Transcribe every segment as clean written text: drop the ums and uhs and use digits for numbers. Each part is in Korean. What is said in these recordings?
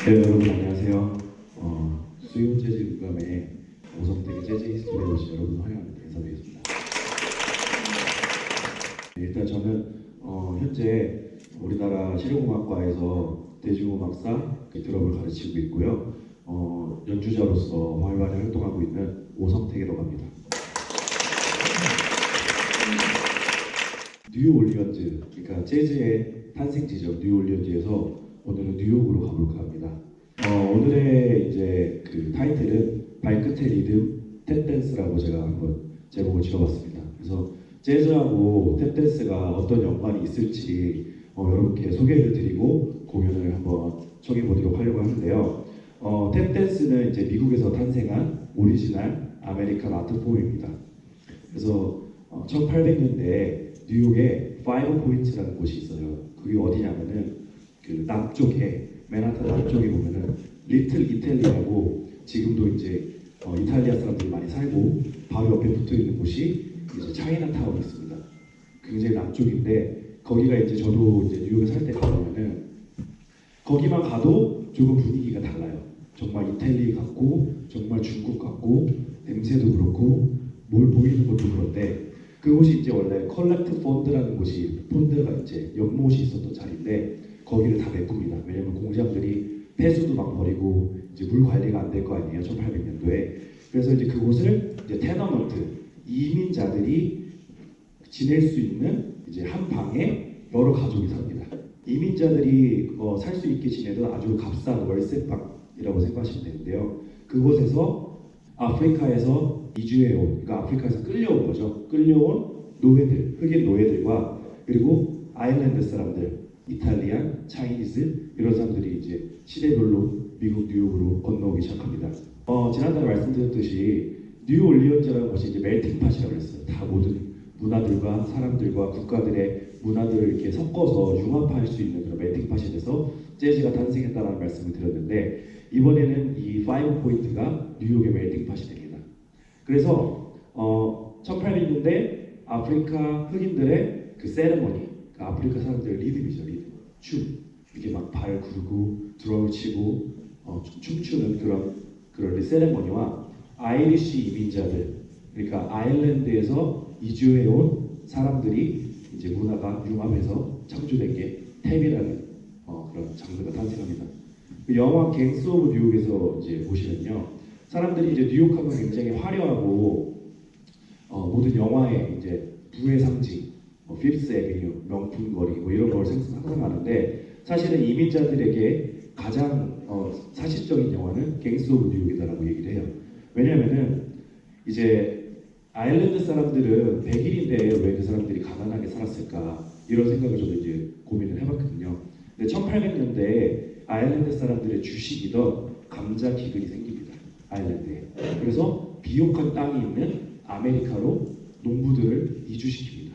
네, 여러분 안녕하세요. 수요 재즈 국감에 오성택의 재즈 히스토리에 오신 여러분 환영합니다. 인사드리겠습니다. 네, 일단 저는 현재 우리나라 실용음악과에서 대중음악사 드럼을 가르치고 있고요. 연주자로서 활발히 활동하고 있는 오성택이라고 합니다. 뉴올리언즈, 그러니까 재즈의 탄생지죠. 뉴올리언즈에서 오늘은 뉴욕으로 가볼까 합니다. 오늘의 이제 그 타이틀은 발끝의 리듬 탭댄스라고 제가 한번 제목을 지어봤습니다. 그래서 재즈하고 탭댄스가 어떤 연관이 있을지 여러분께 소개를 드리고 공연을 한번 청해보도록 하려고 하는데요. 탭댄스는 이제 미국에서 탄생한 오리지널 아메리칸 아트폼입니다. 그래서 1800년대에 뉴욕에 파이브 포인트라는 곳이 있어요. 그게 어디냐면은 그 남쪽에 맨하탄 남쪽에 보면은 리틀 이탈리아라고 지금도 이제 이탈리아 사람들이 많이 살고 바로 옆에 붙어 있는 곳이 이제 차이나타운이 있습니다. 굉장히 남쪽인데 거기가 이제 저도 이제 뉴욕에 살 때 가보면은 거기만 가도 조금 분위기가 달라요. 정말 이탈리 같고 정말 중국 같고 냄새도 그렇고 뭘 보이는 것도 그런데 그곳이 이제 원래 컬렉트 펀드라는 곳이 펀드가 이제 연못이 있었던 자리인데 거기를 다 메꿉니다. 왜냐면 공장들이 폐수도 막 버리고 이제 물 관리가 안 될 거 아니에요. 1800년도에. 그래서 이제 그곳을 이제 테너먼트 이민자들이 지낼 수 있는 이제 한 방에 여러 가족이 삽니다. 이민자들이 살 수 있게 지내던 아주 값싼 월세방이라고 생각하시면 되는데요. 그곳에서 아프리카에서 이주해온, 그러니까 아프리카에서 끌려온 거죠. 끌려온 노예들, 흑인 노예들과 그리고 아일랜드 사람들, 이탈리안, 차이니즈 이런 사람들이 이제 시대별로 미국 뉴욕으로 건너오기 시작합니다. 지난달에 말씀드렸듯이 뉴올리언즈라는 것이 이제 멜팅팟이라고 했어요. 다 모든 문화들과 사람들과 국가들의 문화들을 이렇게 섞어서 융합할 수 있는 그런 멜팅팟이 돼서 재즈가 탄생했다는 말씀을 드렸는데 이번에는 이 파이브 포인트가 뉴욕의 멜팅팟이 됩니다. 그래서 1800년대 아프리카 흑인들의 그 세레머니, 그 아프리카 사람들의 리듬이죠, 리듬, 춤, 이렇게 막 발 굴고 드럼을 치고 춤추는 그런 세레머니와 아이리쉬 이민자들, 그러니까 아일랜드에서 이주해온 사람들이 이제 문화가 융합해서 창조된 게 탭이라는 그런 장르가 탄생합니다. 그 영화 갱스 오브 뉴욕에서 이제 보시면요, 사람들이 이제 뉴욕하면 굉장히 화려하고 모든 영화의 이제 부의 상징, 피프스 애비뉴, 명품 거리 뭐 이런 걸 상상하는데 사실은 이민자들에게 가장 사실적인 영화는 갱스 오브 뉴욕이다라고 얘기를 해요. 왜냐면은 이제 아일랜드 사람들은 백인인데 왜 그 사람들이 가난하게 살았을까 이런 생각을 저도 이제 고민을 해봤거든요. 근데 1800년대에 아일랜드 사람들의 주식이던 감자 기근이 생깁니다. 아일랜드에. 그래서 비옥한 땅이 있는 아메리카로 농부들을 이주시킵니다.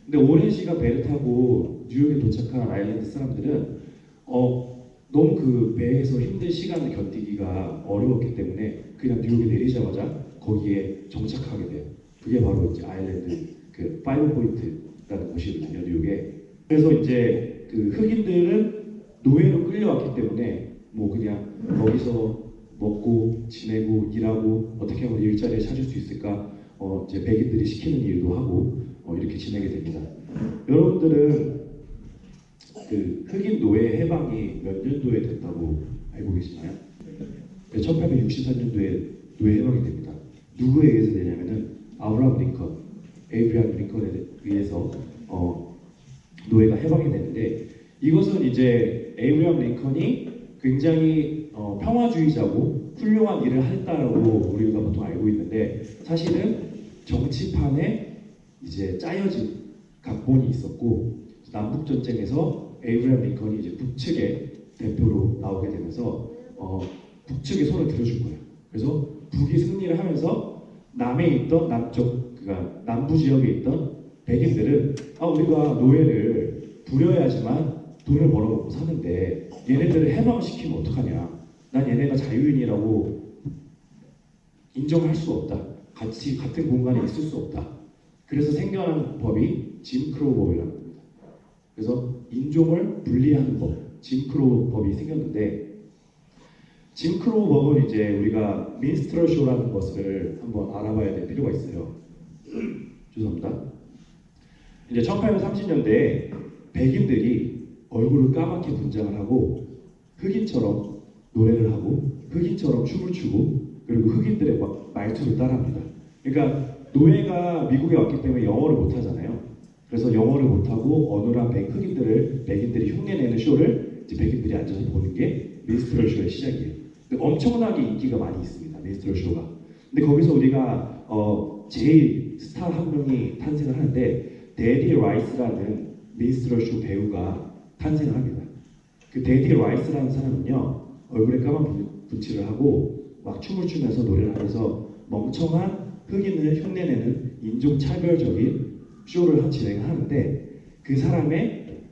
근데 오랜 시간 배를 타고 뉴욕에 도착한 아일랜드 사람들은 너무 그 배에서 힘든 시간을 견디기가 어려웠기 때문에 그냥 뉴욕에 내리자마자 거기에 정착하게 돼요. 그게 바로 이제 아일랜드 그 파이브 포인트라는 곳이거든요, 뉴욕에. 그래서 이제 그 흑인들은 노예로 끌려왔기 때문에 뭐 그냥 거기서 먹고 지내고 일하고 어떻게 하면 일자리를 찾을 수 있을까? 이제 백인들이 시키는 일도 하고 이렇게 지내게 됩니다. 여러분들은 그 흑인 노예 해방이 몇 년도에 됐다고 알고 계시나요? 1864년도에 노예 해방이 됩니다. 누구에 의해서 되냐면은 아브라함 링컨, 에이브리함 링컨에 의해서 노예가 해방이 되는데 이것은 이제 에이브리함 링컨이 굉장히 평화주의자고 훌륭한 일을 했다라고 우리가 보통 알고 있는데 사실은 정치판에 이제 짜여진 각본이 있었고 남북 전쟁에서 에이브리함 링컨이 이제 북측의 대표로 나오게 되면서 북측의 손을 들어준 거예요. 그래서 북이 승리를 하면서 남에 있던 남쪽, 그러니까 남부 지역에 있던 백인들은 우리가 노예를 부려야지만 돈을 벌어먹고 사는데 얘네들을 해방시키면 어떡하냐? 난 얘네가 자유인이라고 인정할 수 없다. 같은 공간에 있을 수 없다. 그래서 생겨난 법이 짐크로우 법이라고 합니다. 그래서 인종을 분리하는 법, 짐크로우 법이 생겼는데 짐 크로우 이제 우리가 민스트럴 쇼라는 것을 한번 알아봐야 될 필요가 있어요. 죄송합니다. 이제 1830년대에 백인들이 얼굴을 까맣게 분장을 하고 흑인처럼 노래를 하고 흑인처럼 춤을 추고 그리고 흑인들의 말투를 따라합니다. 그러니까 노예가 미국에 왔기 때문에 영어를 못하잖아요. 그래서 영어를 못하고 어눌한 백인들이 흉내내는 쇼를 이제 백인들이 앉아서 보는 게 민스트럴 쇼의 시작이에요. 엄청나게 인기가 많이 있습니다. 민스트럴 쇼가. 근데 거기서 우리가 제일 스타 한 명이 탄생을 하는데 데디 라이스라는 민스트럴 쇼 배우가 탄생을 합니다. 그 데디 라이스라는 사람은요 얼굴에 까만 분칠을 하고 막 춤을 추면서 노래를 하면서 멍청한 흑인을 흉내내는 인종차별적인 쇼를 진행을 하는데 그 사람의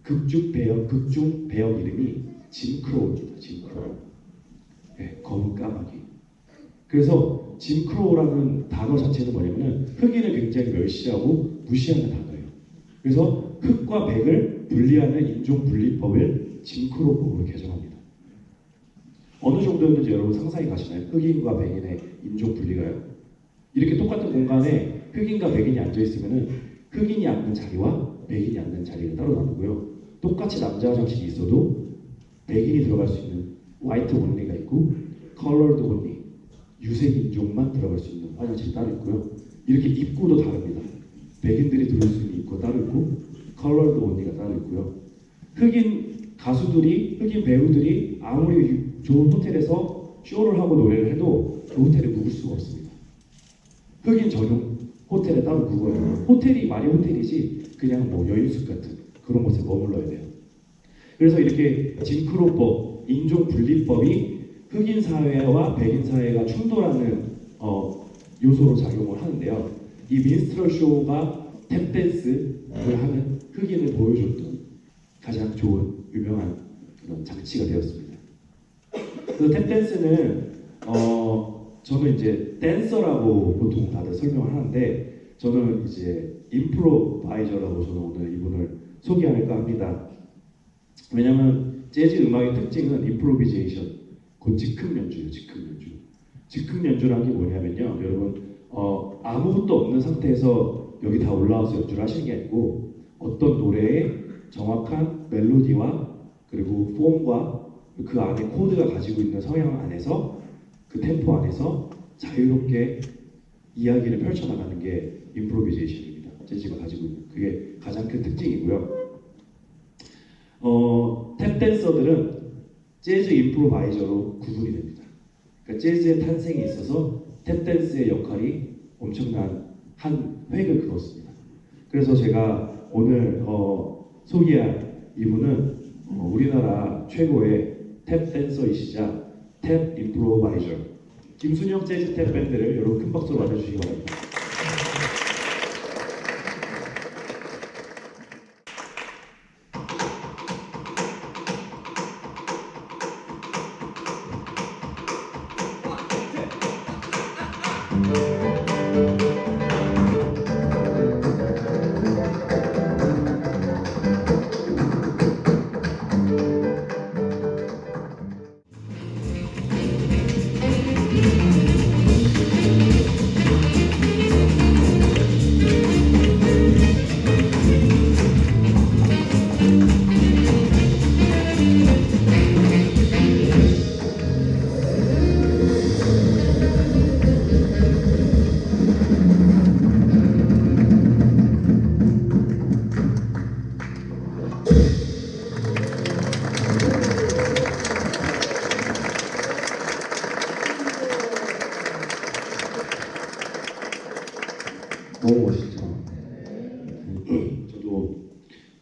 극중 배역 이름이 짐 크로우입니다. 짐 크로우. 네, 검은 까마귀. 그래서 짐 크로우라는 단어 자체는 뭐냐면은 흑인을 굉장히 멸시하고 무시하는 단어예요. 그래서 흑과 백을 분리하는 인종분리법을 짐 크로우법으로 개정합니다. 어느 정도였는지 여러분 상상이 가시나요? 흑인과 백인의 인종분리가요? 이렇게 똑같은 공간에 흑인과 백인이 앉아있으면은 흑인이 앉는 자리와 백인이 앉는 자리를 따로 나누고요. 똑같이 남자 화장실이 있어도 백인이 들어갈 수 있는 화이트 온리가 있고 컬러드 온리, 유색 인종만 들어갈 수 있는 화장실이 따로 있고요. 이렇게 입구도 다릅니다. 백인들이 들어올 수 있는 입구가 따로 있고 컬러드 온리가 따로 있고요. 흑인 가수들이, 흑인 배우들이 아무리 좋은 호텔에서 쇼를 하고 노래를 해도 그 호텔에 묵을 수가 없습니다. 흑인 전용 호텔에 따로 묵어요. 호텔이 말이 호텔이지 그냥 뭐 여인숙 같은 그런 곳에 머물러야 돼요. 그래서 이렇게 짐크로법, 인종분리법이 흑인 사회와 백인 사회가 충돌하는 요소로 작용을 하는데요. 이 민스트럴 쇼가 탭댄스를 하는 흑인을 보여줬던 가장 좋은 유명한 그런 장치가 되었습니다. 그래서 탭댄스는 저는 이제 댄서라고 보통 다들 설명을 하는데 저는 이제 임프로바이저라고 저는 오늘 이분을 소개할까 합니다. 왜냐하면 재즈 음악의 특징은 임프로비제이션, 곧 즉흥 연주예요. 즉흥 연주라는 게 뭐냐면요, 여러분 아무것도 없는 상태에서 여기 다 올라와서 연주를 하시는 게 아니고 어떤 노래의 정확한 멜로디와 그리고 폼과 그 안에 코드가 가지고 있는 성향 안에서 그 템포 안에서 자유롭게 이야기를 펼쳐나가는 게 임프로비제이션입니다. 재즈가 가지고 있는 그게 가장 큰 특징이고요. 탭댄서들은 재즈 임프로바이저로 구분이 됩니다. 그러니까 재즈의 탄생에 있어서 탭댄스의 역할이 엄청난 한 획을 그었습니다. 그래서 제가 오늘 소개할 이분은 우리나라 최고의 탭댄서이시자 탭 임프로바이저 김순영 재즈 탭 밴드를 여러분 큰 박수로 맞아주시기 바랍니다. 너무 멋있죠. 저도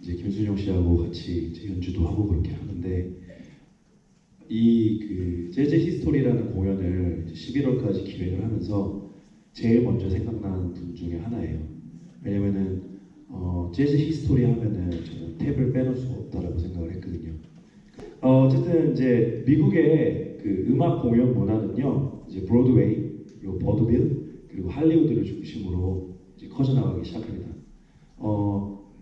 이제 김순영 씨하고 같이 이제 연주도 하고 그렇게 하는데 이 그 재즈 히스토리라는 공연을 11월까지 기획을 하면서 제일 먼저 생각나는 분 중에 하나예요. 왜냐면은 재즈 히스토리 하면은 저는 탭을 빼놓을 수가 없다라고 생각을 했거든요. 어쨌든 이제 미국의 그 음악 공연 문화는요, 이제 브로드웨이, 그리고 버드빌, 그리고 할리우드를 중심으로 이제 커져나가기 시작합니다.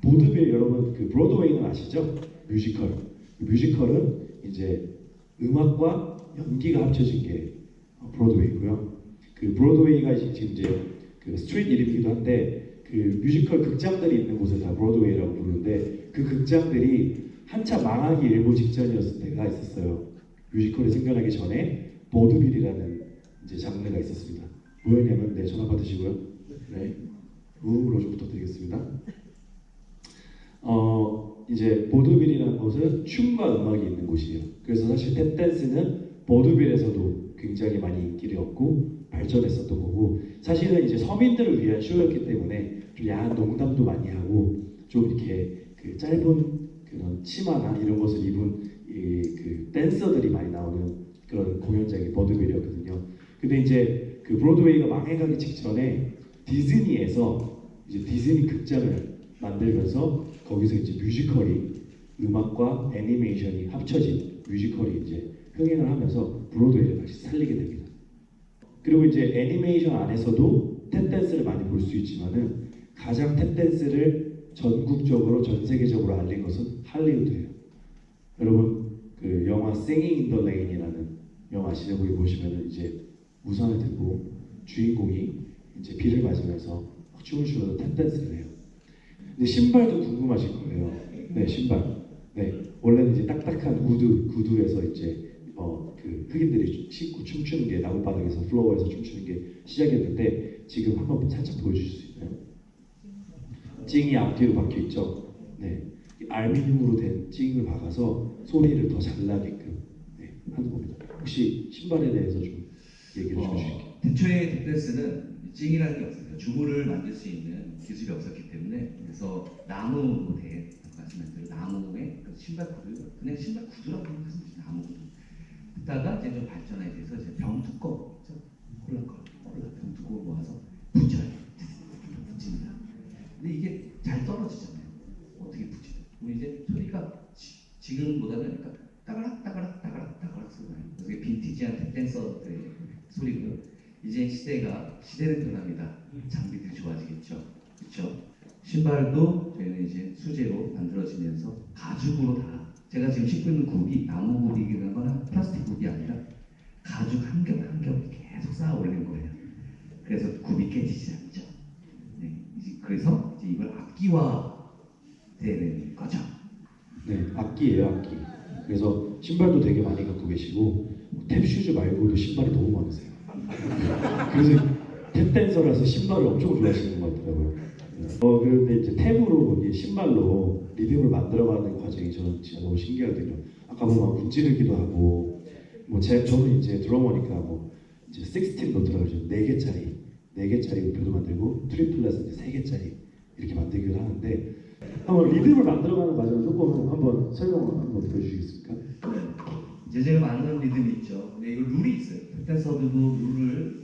보드빌 여러분 그 브로드웨이는 아시죠? 뮤지컬. 뮤지컬은 이제 음악과 연기가 합쳐진 게 브로드웨이고요. 그 브로드웨이가 지금 이제 그 스트리트 이름이기도 한데 그 뮤지컬 극장들이 있는 곳을 다 브로드웨이라고 부르는데 그 극장들이 한참 망하기 일보 직전이었을 때가 있었어요. 뮤지컬이 생겨나기 전에 보드빌이라는 이제 장르가 있었습니다. 뭐였냐면 네 전화 받으시고요. 네 우로 좀 부탁드리겠습니다. 이제 보드빌이라는 곳은 춤과 음악이 있는 곳이에요. 그래서 사실 탭댄스는 보드빌에서도 굉장히 많이 인기를 얻고 발전했었던 거고 사실은 이제 서민들을 위한 쇼였기 때문에 좀 야한 농담도 많이 하고 좀 이렇게 그 짧은 그런 치마나 이런 것을 입은 그 댄서들이 많이 나오는 그런 공연장이 버드빌이었거든요. 근데 이제 그 브로드웨이가 망해가기 직전에 디즈니에서 이제 디즈니 극장을 만들면서 거기서 이제 뮤지컬이 음악과 애니메이션이 합쳐진 뮤지컬이 이제 흥행을 하면서 브로드웨이를 다시 살리게 됩니다. 그리고 이제 애니메이션 안에서도 탭댄스를 많이 볼 수 있지만은 가장 탭댄스를 전국적으로 전 세계적으로 알린 것은 할리우드예요. 여러분 그 영화 Singing in the Rain이라는 영화 아시죠? 거기 보시면은 이제 우산을 들고 주인공이 이제 비를 맞으면서 막 춤을 추면서 탭댄스를 해요. 근데 신발도 궁금하실 거예요. 네, 신발. 네, 원래는 이제 딱딱한 구두에서 이제 그 흑인들이 신고 춤추는 게 나무바닥에서 플로어에서 춤추는 게 시작이었는데 지금 한번 살짝 보여주실 수 있나요? 찡이 앞뒤로 박혀 있죠. 네, 알루미늄으로 된 찡을 박아서 소리를 더 잘 나게끔 하는 겁니다. 혹시 신발에 대해서 좀 얘기를 해주실게요. 대초에 탭댄스는 찡이라는 게 없었어요. 주물을 만들 수 있는 기술이 없었기 때문에 그래서 나무로 된 말씀하신 대로 나무에 그 신발 구두 그냥 신발 구두라고 말씀하신 나무 구두 그다가 이제 좀 발전하게 돼서 이제 병 두꺼워 콜라 병 두꺼워 모아서 붙여요. 붙입니다. 근데 이게 잘 떨어지잖아요. 어떻게 붙이죠? 그럼 이제 소리가 지금보다는 그러니까 따가락 소리가 나요. 그래서 이게 빈티지한 댄서들의 소리고요. 이제 시대는 변합니다. 장비들이 좋아지겠죠. 그렇죠? 신발도 저희는 이제 수제로 만들어지면서 가죽으로 다 제가 지금 신고 있는 굽이 나무 굽이거나 플라스틱 굽이 아니라 가죽 한 겹 한 겹 계속 쌓아 올린 거예요. 그래서 굽이 깨지지 않죠. 네, 그래서 이제 이걸 악기화되는 거죠. 네, 악기예요, 악기. 그래서 신발도 되게 많이 갖고 계시고 탭슈즈 말고도 신발이 너무 많으세요. 그래서 탭댄서라서 신발을 엄청 좋아하시는 것 같더라고요. 그런데 이제 탭으로 신발로 리듬을 만들어가는 과정이 저는 진짜 너무 신기하거든요. 아까 보면 문지르기도 하고, 저는 이제 드러머니까 이제 16 노트라고 하죠. 4개짜리 음표도 만들고 트리플렛은 이제 3개짜리 이렇게 만들기도 하는데 한번 리듬을 만들어가는 과정을 조금 한번 설명을 한번 보여주시겠습니까? 네. 제가 많은 리듬이 있죠. 근데 이거 룰이 있어요. 탭댄서들도 룰을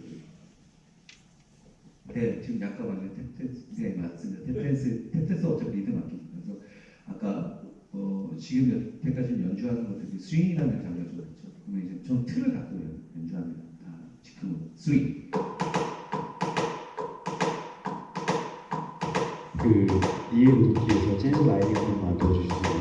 네, 지금 약간 완전 탭댄스에 맞습니다. 탭댄스 어차피 리듬 악기. 그래서 아까 지금 여태까지 연주하는 것들이 스윙이라는 장르가 좋았죠. 그러면 이제 좀 틀을 갖고 연주합니다. 다 지금 스윙. 그 이해로 돕기에서 재즈 라이딩 한번 보여주시면